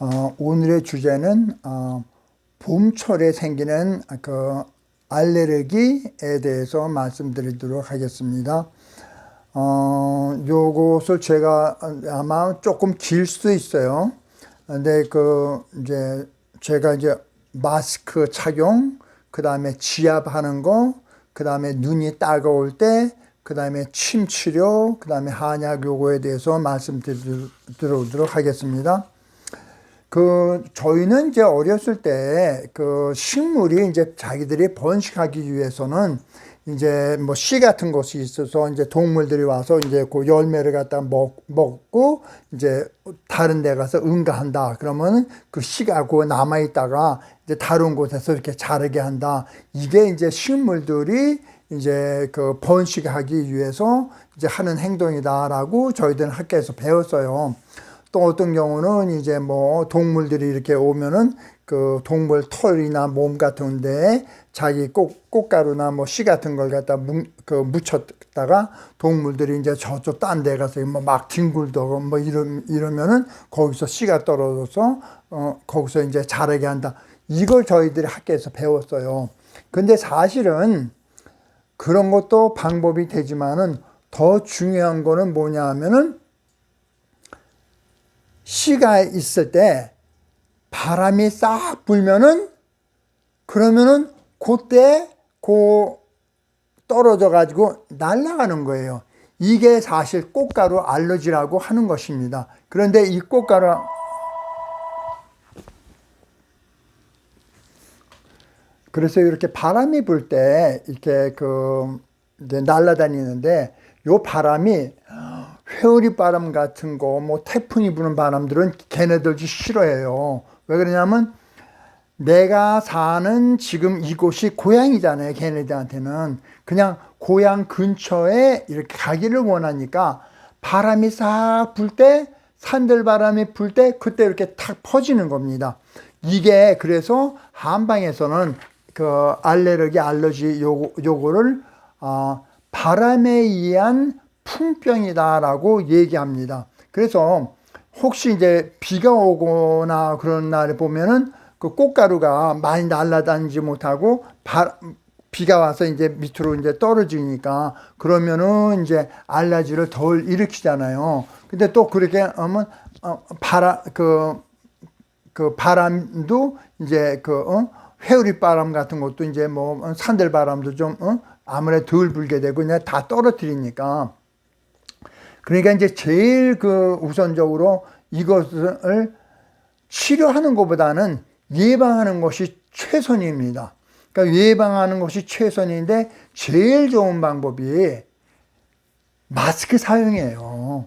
오늘의 주제는 봄철에 생기는 그 알레르기에 대해서 말씀드리도록 하겠습니다. 요것을 제가 아마 조금 길 수도 있어요. 근데 제가 마스크 착용, 그 다음에 지압하는 거, 그 다음에 눈이 따가울 때, 그 다음에 침 치료, 그 다음에 한약 요거에 대해서 말씀드리도록 하겠습니다. 저희는 이제 어렸을 때 식물이 이제 자기들이 번식하기 위해서는 이제 씨 같은 것이 있어서 이제 동물들이 와서 이제 그 열매를 갖다 먹고 이제 다른 데 가서 응가한다. 그러면은 그 씨가 그 남아있다가 이제 다른 곳에서 이렇게 자라게 한다. 이게 이제 식물들이 이제 번식하기 위해서 이제 하는 행동이다라고 저희들은 학교에서 배웠어요. 또 어떤 경우는 이제 동물들이 이렇게 오면은 그 동물 털이나 몸 같은데 자기 꽃가루나 씨 같은 걸 갖다 묻혔다가 동물들이 이제 저쪽 딴 데 가서 막 뒹굴더고 이러면은 거기서 씨가 떨어져서 거기서 이제 자라게 한다. 이걸 저희들이 학교에서 배웠어요. 근데 사실은 그런 것도 방법이 되지만은 더 중요한 거는 뭐냐 하면은 씨가 있을 때 바람이 싹 불면은 그러면은 그때 떨어져 가지고 날아가는 거예요. 이게 사실 꽃가루 알러지라고 하는 것입니다. 그런데 이 꽃가루 그래서 이렇게 바람이 불 때 이렇게 이제 날아다니는데 요 바람이 회오리 바람 같은 거, 태풍이 부는 바람들은 걔네들도 싫어해요. 왜 그러냐면 내가 사는 지금 이곳이 고향이잖아요. 걔네들한테는 그냥 고향 근처에 이렇게 가기를 원하니까 바람이 싹 불 때, 산들바람이 불 때 그때 이렇게 탁 퍼지는 겁니다. 이게 그래서 한방에서는 알러지 요거를 바람에 의한 풍병이다라고 얘기합니다. 그래서 혹시 이제 비가 오거나 그런 날에 보면은 그 꽃가루가 많이 날아다니지 못하고 비가 와서 이제 밑으로 이제 떨어지니까 그러면은 이제 알러지를 덜 일으키잖아요. 근데 또 그렇게 하면 바람도 이제 회오리 바람 같은 것도 이제 산들 바람도 좀 아무래도 덜 불게 되고 그냥 다 떨어뜨리니까. 그러니까 이제 제일 우선적으로 이것을 치료하는 것보다는 예방하는 것이 최선입니다. 그러니까 예방하는 것이 최선인데 제일 좋은 방법이 마스크 사용이에요.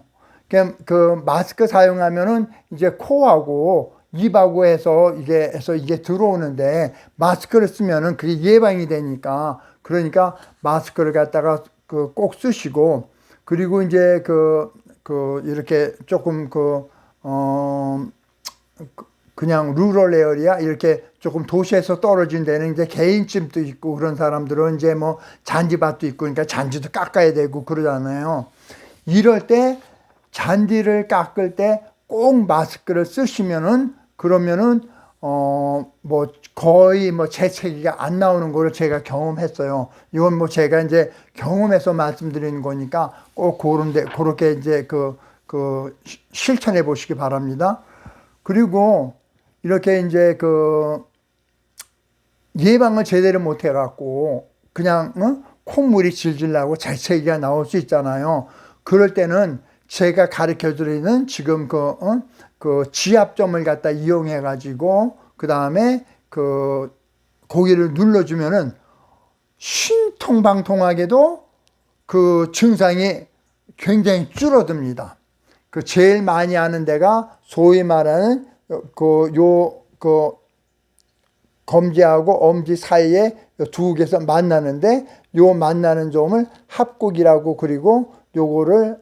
그러니까 마스크 사용하면은 이제 코하고 입하고 해서 이게 들어오는데 마스크를 쓰면은 그게 예방이 되니까 그러니까 마스크를 갖다가 꼭 쓰시고 그리고 이제 이렇게 조금 그냥 루럴 에어리아 이렇게 조금 도시에서 떨어진 데는 이제 개인집도 있고 그런 사람들은 이제 잔디밭도 있고 그러니까 잔디도 깎아야 되고 그러잖아요. 이럴 때 잔디를 깎을 때 꼭 마스크를 쓰시면은 그러면은 거의 재채기가 안 나오는 거를 제가 경험했어요. 이건 제가 이제 경험해서 말씀드리는 거니까 꼭 그렇게 이제 실천해 보시기 바랍니다. 그리고 이렇게 이제 예방을 제대로 못 해갖고 그냥 콧물이 질질 나고 재채기가 나올 수 있잖아요. 그럴 때는 제가 가르쳐 드리는 지금 지압점을 갖다 이용해 가지고 그 다음에 고기를 눌러주면은 신통방통하게도 증상이 굉장히 줄어듭니다. 제일 많이 하는 데가 소위 말하는 검지하고 엄지 사이에 두 개에서 만나는데 요 만나는 점을 합곡이라고 그리고 요거를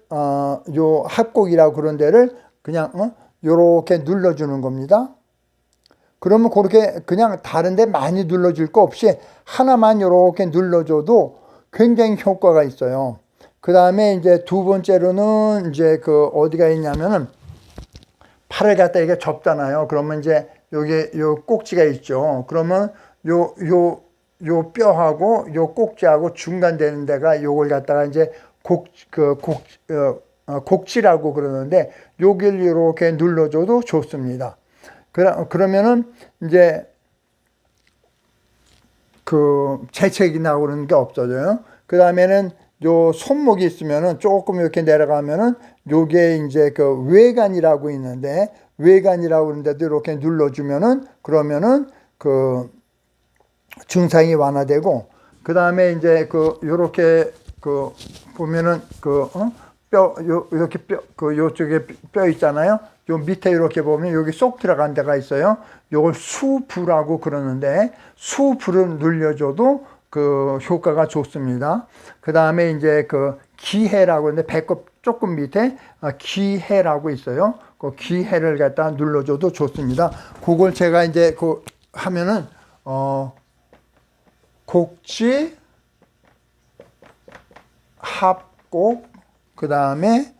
요 합곡이라고 그런 데를 그냥 요렇게 눌러주는 겁니다. 그러면 그렇게 그냥 다른데 많이 눌러줄 거 없이 하나만 요렇게 눌러줘도 굉장히 효과가 있어요. 그 다음에 이제 두 번째로는 이제 어디가 있냐면은 팔을 갖다 이게 접잖아요. 그러면 이제 여기 요 꼭지가 있죠. 그러면 요 뼈하고 요 꼭지하고 중간 되는 데가 요걸 갖다가 이제 곡지라고 그러는데 여기를 이렇게 눌러줘도 좋습니다. 그러면은 이제 그 재채기 나고 그러는 게 없어져요. 그 다음에는 요 손목이 있으면은 조금 이렇게 내려가면은 요게 이제 그 외관이라고 있는데 외관이라고 그러는데도 이렇게 눌러주면은 그러면은 그 증상이 완화되고 그 다음에 이제 그 요렇게 그 보면은 이렇게 요쪽에 뼈 있잖아요. 요 밑에 이렇게 보면 여기 쏙 들어간 데가 있어요. 요걸 수부라고 그러는데 수부를 눌려줘도 그 효과가 좋습니다. 그 다음에 이제 그 기해라고 하는데 배꼽 조금 밑에 기해라고 있어요. 그 기해를 갖다 눌러줘도 좋습니다. 그걸 제가 이제 그 하면은 곡지, 합곡, 그 다음에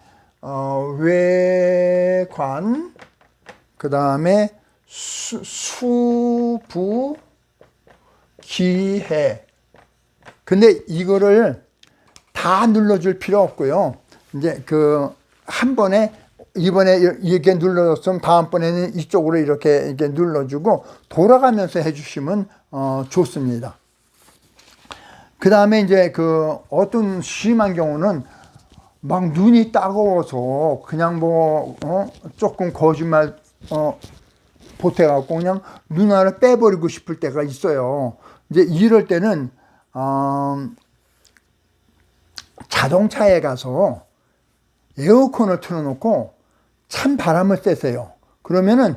외관, 그 다음에 수부, 기해. 근데 이거를 다 눌러줄 필요 없고요. 이제 그 한 번에 이번에 이렇게 눌러줬으면 다음번에는 이쪽으로 이렇게 눌러주고 돌아가면서 해주시면 좋습니다. 그 다음에 이제 그 어떤 심한 경우는 막 눈이 따가워서 그냥 뭐 조금 거짓말 보태갖고 그냥 눈알을 빼버리고 싶을 때가 있어요. 이제 이럴 때는 자동차에 가서 에어컨을 틀어놓고 찬 바람을 쐬세요. 그러면은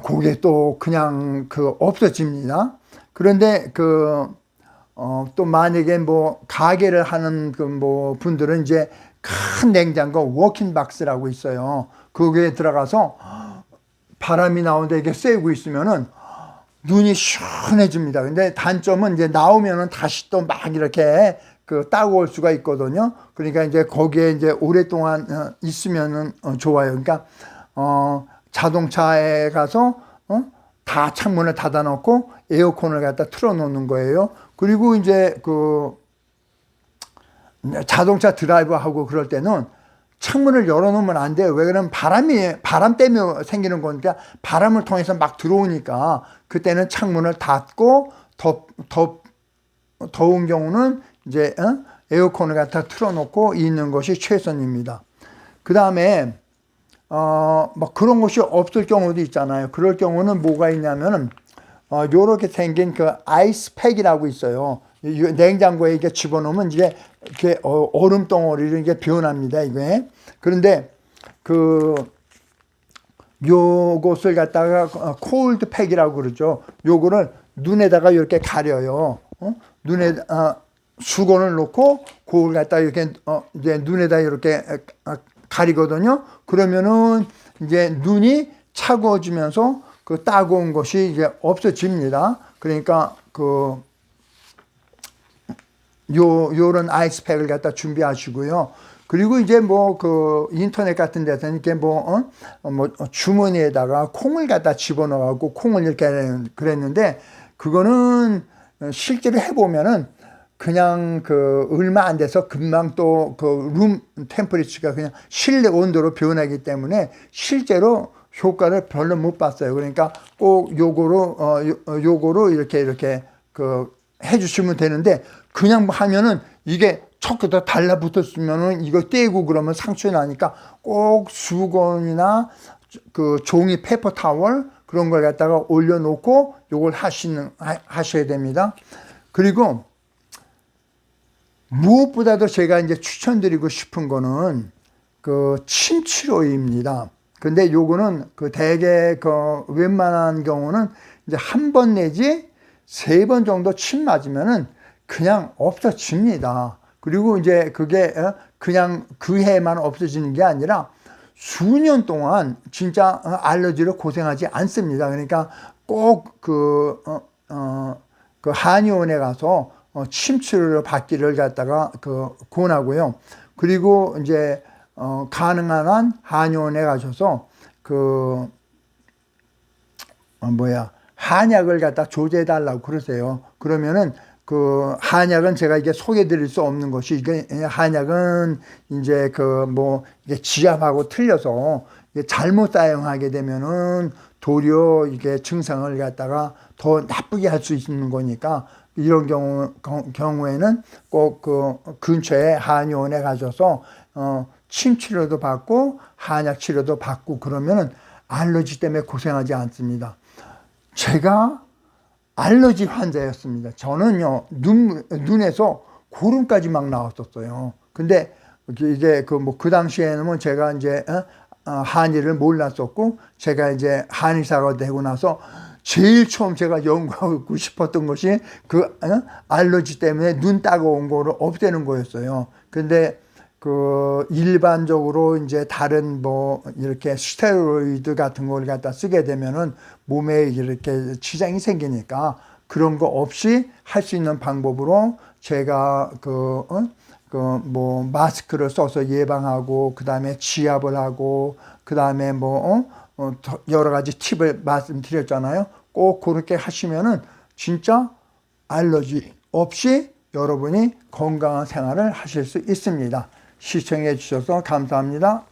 그게 또 그냥 그 없어집니다. 그런데 또 만약에 뭐 가게를 하는 그 뭐 분들은 이제 큰 냉장고 워킹박스라고 있어요. 거기에 들어가서 바람이 나오는데 이게 쐬고 있으면은 눈이 시원해집니다. 근데 단점은 이제 나오면은 다시 또 막 이렇게 따가울 수가 있거든요. 그러니까 이제 거기에 이제 오랫동안 있으면은 좋아요. 그러니까 자동차에 가서 다 창문을 닫아놓고 에어컨을 갖다 틀어놓는 거예요. 그리고 이제 그 자동차 드라이브하고 그럴 때는 창문을 열어놓으면 안 돼요. 왜 그러면 바람 때문에 생기는 거니까 바람을 통해서 막 들어오니까 그때는 창문을 닫고 더운 경우는 이제 에어컨을 갖다 틀어놓고 있는 것이 최선입니다. 그 다음에 뭐 그런 것이 없을 경우도 있잖아요. 그럴 경우는 뭐가 있냐면은 요렇게 생긴 그 아이스팩이라고 있어요. 냉장고에 이게 집어넣으면 이게 얼음 덩어리로 이게 변합니다. 이게. 그런데 요것을 갖다가 콜드 팩이라고 그러죠. 요거를 눈에다가 이렇게 가려요. 눈에 수건을 놓고 그걸 갖다 이렇게 이제 눈에다 이렇게 가리거든요. 그러면은 이제 눈이 차가워지면서 그 따가운 것이 이제 없어집니다. 그러니까 요런 아이스팩을 갖다 준비하시고요. 그리고 이제 뭐 인터넷 같은 데서는 이렇게 뭐 주머니에다가 콩을 갖다 집어넣어갖고 콩을 이렇게 그랬는데 그거는 실제로 해보면은 그냥 얼마 안 돼서 금방 또 룸 템퍼리처가 그냥 실내 온도로 변하기 때문에 실제로 효과를 별로 못 봤어요. 그러니까 꼭 요거로 이렇게 해주시면 되는데 그냥 하면은 이게 척그다 달라붙었으면은 이거 떼고 그러면 상처 나니까 꼭 수건이나 종이 페이퍼 타월 그런 걸 갖다가 올려놓고 요걸 하셔야 됩니다. 그리고 무엇보다도 제가 이제 추천드리고 싶은 거는 침 치료입니다. 근데 요거는 대개 웬만한 경우는 이제 한 번 내지 3번 정도 침 맞으면은 그냥 없어집니다. 그리고 이제 그게 그냥 그 해만 없어지는 게 아니라 수년 동안 진짜 알러지로 고생하지 않습니다. 그러니까 꼭 한의원에 가서 침 치료를 받기를 갖다가 권하고요. 그리고 이제 가능한 한 한의원에 가셔서 한약을 갖다 조제해 달라고 그러세요. 그러면은 그 한약은 제가 이게 소개해 드릴 수 없는 것이, 이게 한약은 이제 이게 지압하고 틀려서 이게 잘못 사용하게 되면은 도리어 이게 증상을 갖다가 더 나쁘게 할 수 있는 거니까, 이런 경우에는 꼭 그 근처에 한의원에 가셔서 침 치료도 받고 한약 치료도 받고 그러면은 알러지 때문에 고생하지 않습니다. 제가 알러지 환자였습니다. 저는요, 눈에서 고름까지 막 나왔었어요. 근데 이게 그 당시에는 제가 이제 한의를 몰랐었고, 제가 이제 한의사가 되고 나서 제일 처음 제가 연구하고 싶었던 것이 그 알러지 때문에 눈 따가운 거를 없애는 거였어요. 근데 그 일반적으로 이제 다른 이렇게 스테로이드 같은 걸 갖다 쓰게 되면은 몸에 이렇게 지장이 생기니까, 그런 거 없이 할 수 있는 방법으로 제가 마스크를 써서 예방하고, 그 다음에 지압을 하고, 그 다음에 여러 가지 팁을 말씀드렸잖아요. 꼭 그렇게 하시면은 진짜 알러지 없이 여러분이 건강한 생활을 하실 수 있습니다. 시청해 주셔서 감사합니다.